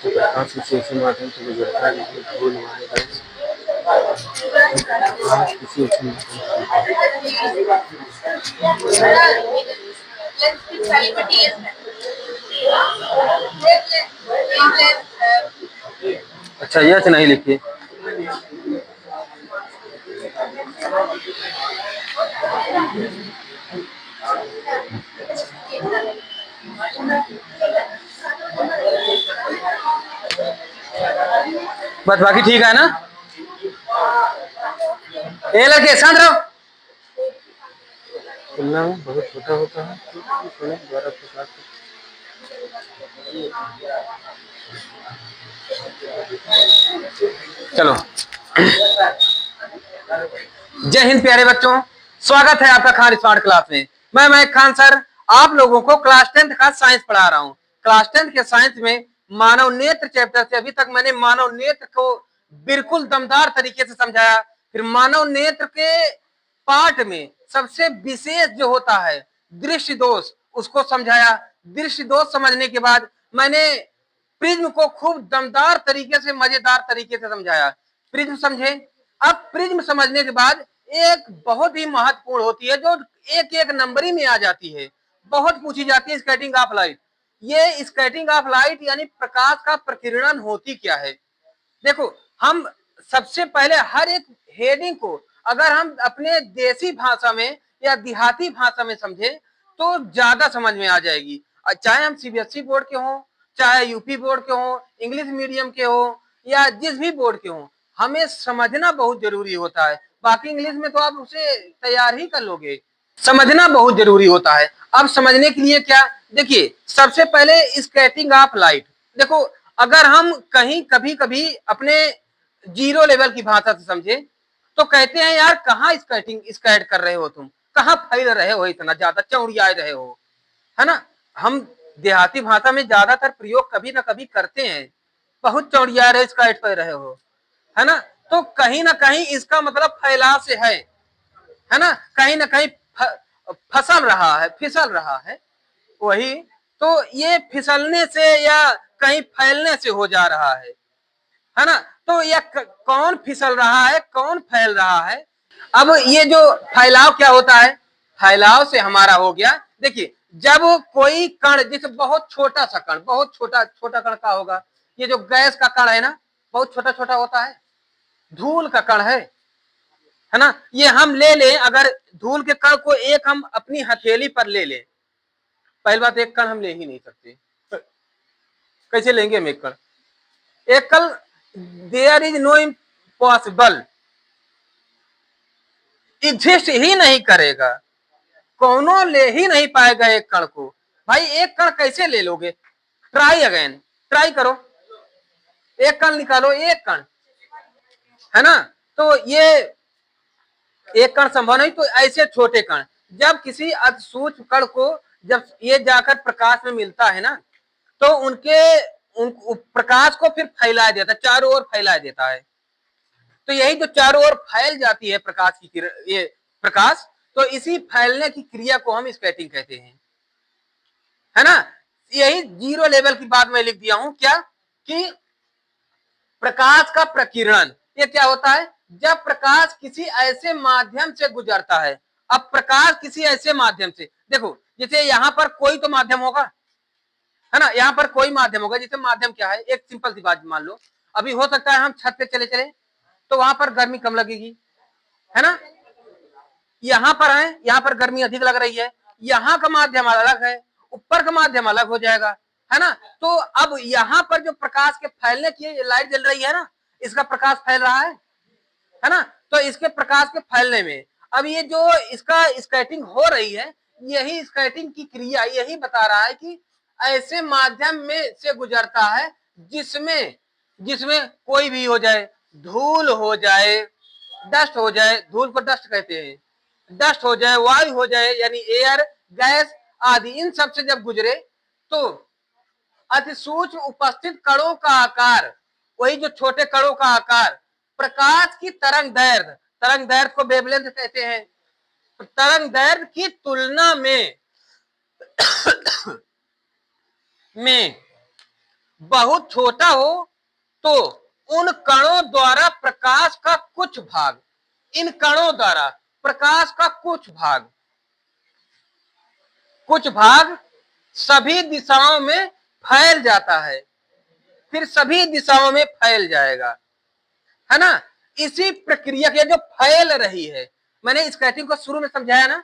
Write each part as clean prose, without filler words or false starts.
प्रकाश किसी ऐसे माध्यम से गुजरता है जिसमें धूल हमारे गैस प्रकाश किसी ऐसे अच्छा यह नहीं लिखिए। बस बाकी ठीक है ना। ये लड़के शांत रहो। तुलना में बहुत छोटा होता है द्वारा प्रकाश। चलो जय हिंद प्यारे बच्चों, स्वागत है आपका खान स्मार्ट क्लास में। मैं महक खान सर आप लोगों को क्लास 10th का साइंस पढ़ा रहा हूँ। क्लास 10th के साइंस में मानव नेत्र चैप्टर से अभी तक मैंने मानव नेत्र को बिल्कुल दमदार तरीके से समझाया। फिर मानव नेत्र के पार्ट में सबसे विशेष जो होता है दृष्टि दोष, उसको समझाया। दृष्टि दोष समझने के बाद मैंने प्रिज्म को खूब दमदार तरीके से, मजेदार तरीके से समझाया। प्रिज्म समझे। अब प्रिज्म समझने के बाद एक बहुत ही महत्वपूर्ण होती है जो एक एक नंबरी में आ जाती है, बहुत पूछी जाती है, स्कैटरिंग ऑफ लाइट। ये स्कैटरिंग ऑफ लाइट यानी प्रकाश का प्रकीर्णन होती क्या है। देखो, हम सबसे पहले हर एक हेडिंग को अगर हम अपने देसी भाषा में या देहाती भाषा में समझे तो ज्यादा समझ में आ जाएगी। चाहे हम सीबीएसई बोर्ड के हों, चाहे यूपी बोर्ड के हों, इंग्लिश मीडियम के हो या जिस भी बोर्ड के हों, हमें समझना बहुत जरूरी होता है। बाकी इंग्लिश में तो आप उसे तैयार ही कर लोगे, समझना बहुत जरूरी होता है। अब समझने के लिए क्या, देखिए सबसे पहले स्कैटरिंग ऑफ लाइट। देखो, अगर हम कहीं कभी कभी अपने जीरो लेवल की भाषा से समझे तो कहते हैं यार कहाँ स्कैट कर रहे हो तुम, कहाँ फैल रहे हो, इतना ज्यादा चौड़िया रहे हो, है ना। हम देहाती भाषा में ज्यादातर प्रयोग कभी ना कभी करते हैं, बहुत चौड़िया रहे, स्कैट कर रहे हो, है ना। तो कहीं ना कहीं इसका मतलब फैलाव से है ना, कहीं ना कहीं फसल रहा है, फिसल रहा है वही। तो ये फिसलने से या कहीं फैलने से हो जा रहा है ना। तो यह कौन फिसल रहा है, कौन फैल रहा है। अब ये जो फैलाव क्या होता है, फैलाव से हमारा हो गया, देखिए जब कोई कण, जैसे बहुत छोटा सा कण, बहुत छोटा छोटा कण का होगा, ये जो गैस का कण है ना, बहुत छोटा छोटा होता है, धूल का कण है ना। ये हम ले लें, अगर धूल के कण को एक हम अपनी हथेली पर ले लें, पहली बात एक कण हम ले ही नहीं सकते, कैसे लेंगे हम एक कण, एक कण, there is no impossible, exist ही नहीं करेगा, कौनो ले ही नहीं पाएगा एक कण को। भाई एक कण कैसे ले लोगे, ट्राई अगेन, ट्राई करो, एक कण निकालो, एक कण, है ना। तो ये एक कण संभव नहीं, तो ऐसे छोटे कण, जब किसी अति सूक्ष्म कण को जब ये जाकर प्रकाश में मिलता है ना, तो उन प्रकाश को फिर फैला देता है, चारों ओर फैला देता है। तो यही जो चारों ओर फैल जाती है प्रकाश की किरण, ये प्रकाश, तो इसी फैलने की क्रिया को हम स्कैटरिंग कहते हैं, है ना। यही जीरो लेवल की बात मैं लिख दिया हूं क्या, कि प्रकाश का प्रकीर्णन, ये क्या होता है, जब प्रकाश किसी ऐसे माध्यम से गुजरता है। अब प्रकाश किसी ऐसे माध्यम से, देखो जैसे यहां पर कोई तो माध्यम होगा, है ना, यहां पर कोई माध्यम होगा। जैसे माध्यम क्या है, एक सिंपल सी बात मान लो, अभी हो सकता है हम छत पे चले चले तो वहां पर गर्मी कम लगेगी, है ना। यहाँ पर है, यहाँ पर गर्मी अधिक लग रही है, यहाँ का माध्यम अलग है, ऊपर का माध्यम अलग हो जाएगा, है ना। तो अब यहाँ पर जो प्रकाश के फैलने की लाइट जल रही है ना, इसका प्रकाश फैल रहा है ना। तो इसके प्रकाश के फैलने में अब ये जो इसका स्कैटरिंग हो रही है, यही स्कैटरिंग की क्रिया यही बता रहा है कि ऐसे माध्यम में से गुजरता है जिसमें जिसमें कोई भी हो जाए, धूल हो जाए, डस्ट हो जाए, धूल को डस्ट कहते हैं, डस्ट हो जाए, वायु हो जाए यानी एयर, गैस आदि, इन सब से जब गुजरे तो अति सूक्ष्म उपस्थित कणों का आकार, वही जो छोटे कणों का आकार, प्रकाश की तरंग दैर्घ्य, तरंग दैर्घ्य को वेवलेंथ कहते हैं, तरंग दैर्ध्य की तुलना में बहुत छोटा हो तो उन कणों द्वारा प्रकाश का कुछ भाग, इन कणों द्वारा प्रकाश का कुछ भाग सभी दिशाओं में फैल जाता है, फिर सभी दिशाओं में फैल जाएगा, है ना। इसी प्रक्रिया के जो फैल रही है, मैंने स्कैटरिंग को शुरू में समझाया ना।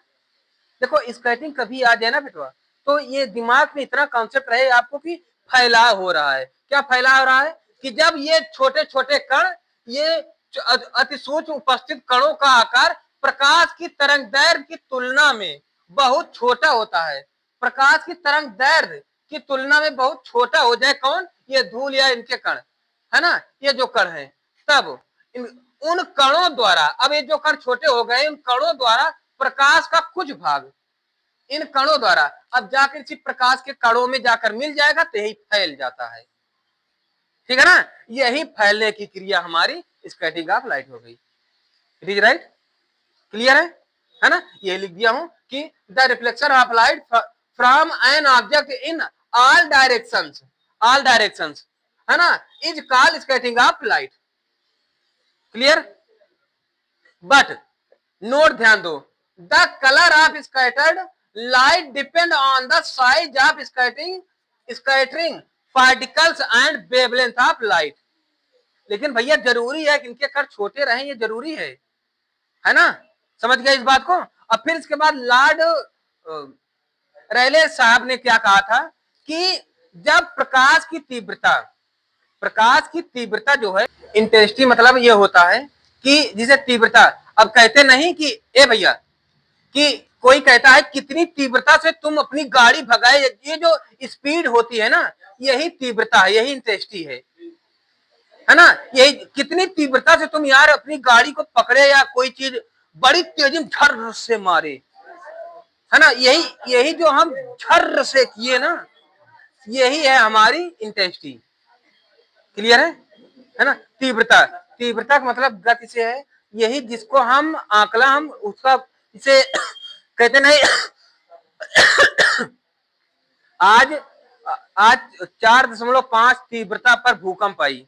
देखो स्कैटरिंग कभी आ जाए ना बेटवा, तो ये दिमाग में इतना कॉन्सेप्ट रहे आपको कि फैलाव हो रहा है। क्या फैलाव हो रहा है कि जब ये छोटे छोटे कण, ये अति सूक्ष्म उपस्थित कणों का आकार प्रकाश की तरंग दैर्ध्य की तुलना में बहुत छोटा होता है, प्रकाश की तरंग दैर्ध्य की तुलना में बहुत छोटा हो जाए, कौन, ये धूल या इनके कण, है ना, ये जो कण है, तब उन कणों द्वारा, अब ये जो कण छोटे हो गए, उन कणों द्वारा प्रकाश का कुछ भाग इन कणों द्वारा अब जाकर इसी प्रकाश के कणों में जाकर मिल जाएगा, तो यही फैल जाता है, ठीक है ना। यही फैलने की क्रिया हमारी स्कैटरिंग ऑफ लाइट हो गई। इट इज राइट, क्लियर है ना। ये लिख दिया हूं कि the reflection of light from an object in all directions, है ना, is called scattering of light. Clear, but note ध्यान दो, the colour of scattered light depend on the size of scattering particles and wavelength of light. लेकिन भैया जरूरी है कि इनके कण छोटे रहें, ये जरूरी है ना, समझ गए इस बात को। अब फिर इसके बाद लॉर्ड रेले साहब ने क्या कहा था कि जब प्रकाश की तीव्रता जो है, इंटेंसिटी मतलब ये होता है कि जिसे तीव्रता, अब कहते नहीं कि ए भैया कि कोई कहता है कितनी तीव्रता से तुम अपनी गाड़ी भगाए, ये जो स्पीड होती है ना, यही तीव्रता है, यही इंटेंसिटी है ना। यही कितनी तीव्रता से तुम यार अपनी गाड़ी को पकड़े या कोई चीज बड़ी तेजी में झर से मारे, है ना, यही जो हम झर से किए ना, यही है हमारी इंटेंसिटी। क्लियर है ना। तीव्रता का मतलब गति से है, यही जिसको हम आंकड़ा, हम उसका इसे कहते नहीं। आज आज 4.5 तीव्रता पर भूकंप आई,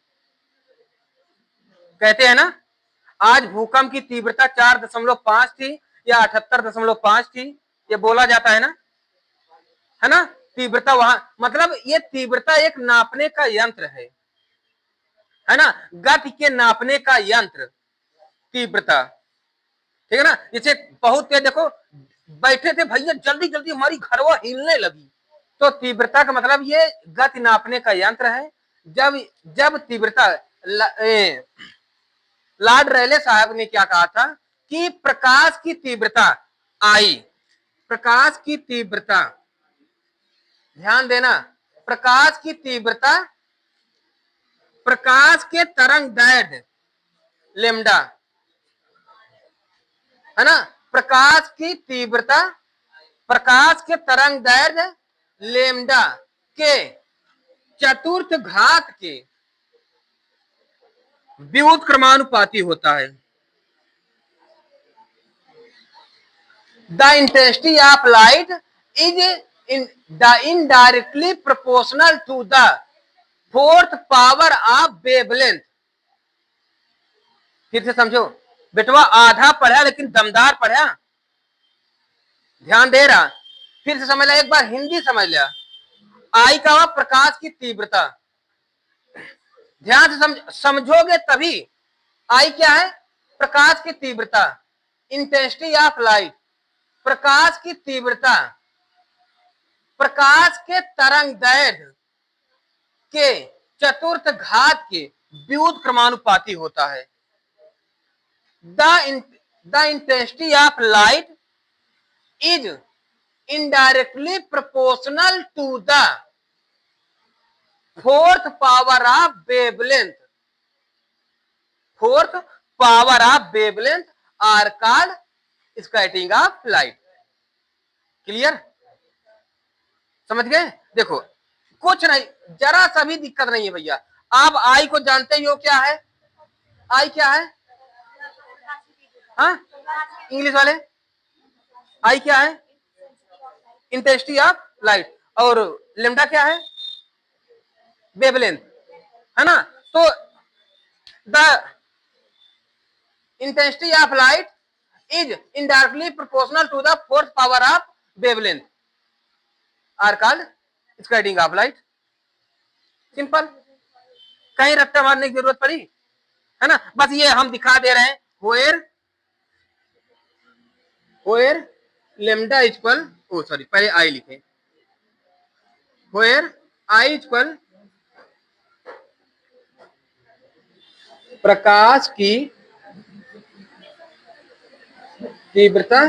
कहते हैं ना, आज भूकंप की तीव्रता 4.5 थी या 78.5 थी, ये बोला जाता है ना। तीव्रता वहां, मतलब ये तीव्रता एक नापने का यंत्र है ना, गति के नापने का यंत्र तीव्रता, ठीक है ना। जैसे बहुत तेज, देखो बैठे थे भैया, जल्दी जल्दी हमारी घरवा हिलने लगी, तो तीव्रता का मतलब ये गति नापने का यंत्र है। जब तीव्रता, लॉर्ड रेले साहब ने क्या कहा था कि प्रकाश की तीव्रता आई, प्रकाश की तीव्रता, ध्यान देना, प्रकाश की तीव्रता प्रकाश के तरंग दैर्ध्य लेमडा, है ना, प्रकाश की तीव्रता प्रकाश के तरंग दैर्ध्य लेमडा के चतुर्थ घात के व्युत्क्रमानुपाती होता है। The intensity of light is indirectly proportional to the fourth power of wavelength. फिर से समझो बेटवा, आधा पढ़ा लेकिन दमदार पढ़ा, ध्यान दे रहा, फिर से समझ लिया, एक बार हिंदी समझ लिया। आई का हुआ प्रकाश की तीव्रता, ध्यान से समझोगे तभी। आई क्या है, प्रकाश की तीव्रता, इंटेंसिटी ऑफ लाइट, प्रकाश की तीव्रता प्रकाश के तरंग दैर्ध्य के चतुर्थ घात के व्युत्क्रमानुपाती होता है। The intensity of light is indirectly proportional to the fourth power of wavelength. Fourth power of wavelength are called scattering of light. Clear, समझ गए। देखो कुछ नहीं, जरा सा भी दिक्कत नहीं है भैया। आप आई को जानते ही हो, क्या है आई, क्या है, हाँ इंग्लिश वाले, आई क्या है? Intensity of light. और लेमडा क्या है? वेवलेंथ, है ना। तो the intensity of light is indirectly proportional to the force power of wavelength are called scattering of light। Simple, कहीं रट्टा मारने की जरूरत पड़ी है ना। बस ये हम दिखा दे रहे हैं where lambda equal, oh sorry पहले आई लिखे, where I इक्वल प्रकाश की तीव्रता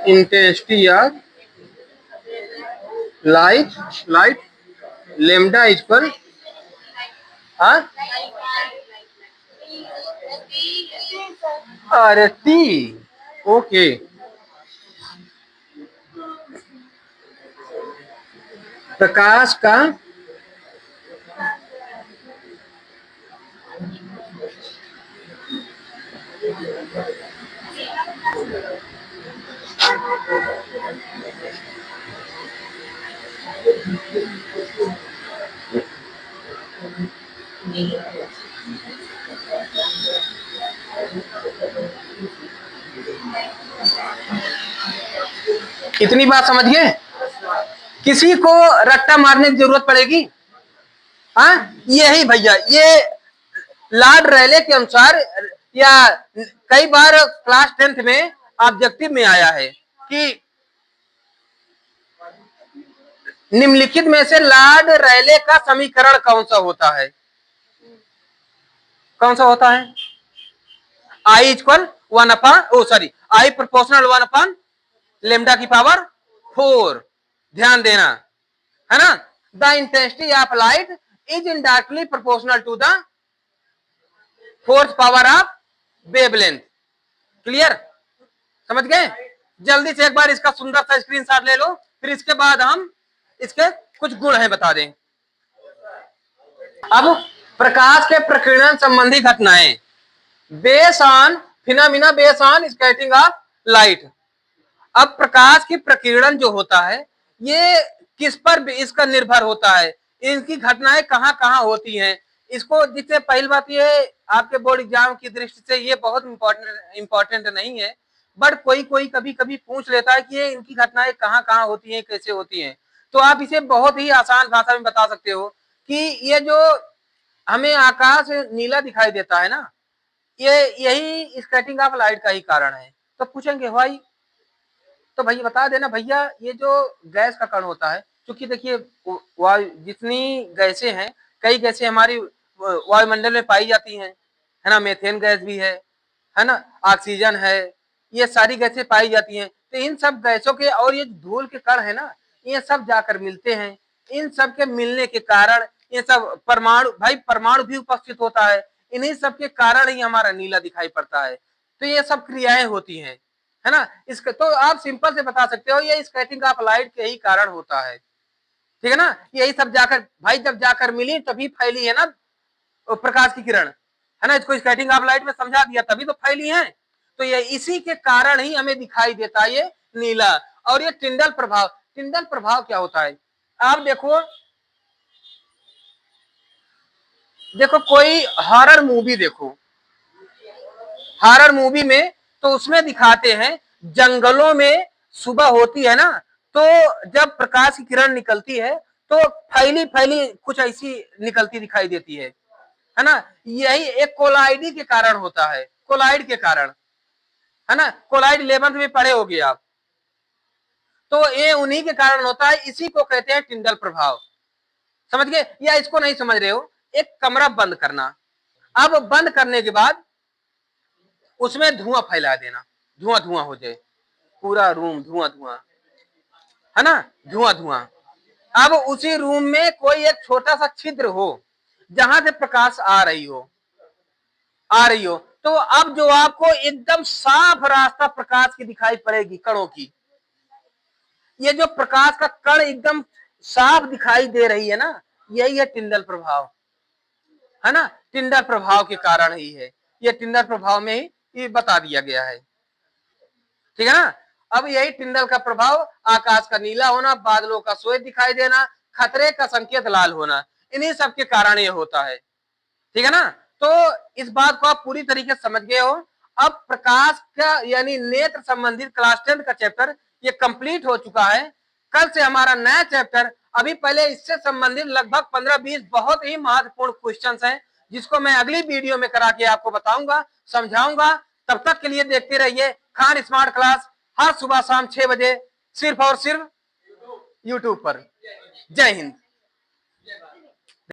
intensity of light lambda equal, हाँ अरे टी, ओके। प्रकाश का इतनी बात समझ गए? किसी को रट्टा मारने की जरूरत पड़ेगी? हाँ, यही भैया, ये लॉर्ड रेले के अनुसार, या कई बार क्लास 10th में ऑब्जेक्टिव में आया है कि निम्नलिखित में से लॉर्ड रेले का समीकरण कौन सा होता है? कौन सा होता है? I equal 1 upon, oh sorry, I proportional 1 upon lambda की पावर 4। ध्यान देना, है ना। The intensity of light is indirectly proportional to the fourth power of wavelength. Clear, समझ गए? जल्दी से एक बार इसका सुंदर सा स्क्रीनशॉट ले लो, फिर इसके बाद हम इसके कुछ गुण हैं बता दें। अब प्रकाश के प्रकीर्णन संबंधी घटनाएं, base on phenomena base on scattering of light. अब प्रकाश की प्रकीर्णन जो होता है ये किस पर इसका निर्भर होता है, इनकी घटनाएं कहां कहां होती हैं, इसको, जिससे पहली बात ये आपके बोर्ड एग्जाम की दृष्टि से ये बहुत इंपॉर्टेंट नहीं है, बट कोई कोई कभी कभी पूछ लेता है कि ये इनकी घटनाएं कहां कहां होती हैं, कैसे होती हैं। तो आप इसे बहुत ही आसान भाषा में बता सकते हो कि ये जो हमें आकाश नीला दिखाई देता है ना, ये यही स्कैटरिंग ऑफ लाइट का ही कारण है। तो पूछेंगे भाई, तो भैया बता देना भैया, ये जो गैस का कण होता है, क्योंकि देखिए वायु जितनी गैसें हैं, कई गैसें हमारी वायुमंडल में पाई जाती हैं, है ना। मेथेन गैस भी है ना, ऑक्सीजन है, ये सारी गैसें पाई जाती हैं। तो इन सब गैसों के और ये धूल के कण है ना, ये सब जाकर मिलते हैं। इन सब के मिलने के कारण ये सब परमाणु, भाई परमाणु भी उपस्थित होता है, इन्हीं सब के कारण ही हमारा नीला दिखाई पड़ता है। तो ये सब क्रियाएं होती हैं, है ना। इसका तो आप सिंपल से बता सकते हो ये स्कैटरिंग ऑफ लाइट के ही कारण होता है, ठीक है ना। यही सब जाकर भाई जब जाकर मिली तभी फैली है ना प्रकाश की किरण, है ना। इसको स्कैटरिंग ऑफ लाइट में समझा दिया तभी तो फैली है। तो ये इसी के कारण ही हमें दिखाई देता है ये नीला। और ये टिंडल प्रभाव, टिंडल प्रभाव क्या होता है? आप देखो, देखो कोई हॉरर मूवी देखो, हॉरर मूवी में तो उसमें दिखाते हैं जंगलों में सुबह होती है ना, तो जब प्रकाश की किरण निकलती है तो फैली फैली कुछ ऐसी निकलती दिखाई देती है ना। यही एक कोलाइडी के कारण होता है, कोलाइड के कारण, है ना। कोलाइड 11th में पढ़े होगे आप, तो ये उन्हीं के कारण होता है, इसी को कहते हैं टिंडल प्रभाव। समझ गए? या इसको नहीं समझ रहे हो? एक कमरा बंद करना, अब बंद करने के बाद उसमें धुआं फैला देना, धुआं धुआं हो जाए, पूरा रूम धुआं धुआं, है ना, धुआं धुआं। अब उसी रूम में कोई एक छोटा सा छिद्र हो जहां से प्रकाश आ रही हो, तो अब जो आपको एकदम साफ रास्ता प्रकाश की दिखाई पड़ेगी, कणों की, ये जो प्रकाश का कण एकदम साफ दिखाई दे रही है ना, यही है टिंडल प्रभाव, है ना। टिंडल प्रभाव के कारण ही है। ये टिंडल प्रभाव में ही बता दिया गया है। ठीक है ना। अब यही टिंडल का प्रभाव, आकाश का नीला होना, बादलों का श्वेत दिखाई देना, खतरे का संकेत लाल होना, इन्हीं सब के कारण ये होता है। ठीक है ना। तो इस बात को आप पूरी तरीके से समझ गए हो। अब प्रकाश का यानी नेत्र संबंधित क्लास 10 का चैप्टर ये कंप्लीट हो चुका है। कल से हमारा नया चैप्टर, अभी पहले इससे संबंधित लगभग 15-20 बहुत ही महत्वपूर्ण क्वेश्चंस हैं, जिसको मैं अगली वीडियो में करा के आपको बताऊंगा, समझाऊंगा। तब तक के लिए देखते रहिए खान स्मार्ट क्लास, हर सुबह शाम 6 बजे, सिर्फ और सिर्फ यूट्यूब पर। जय हिंद।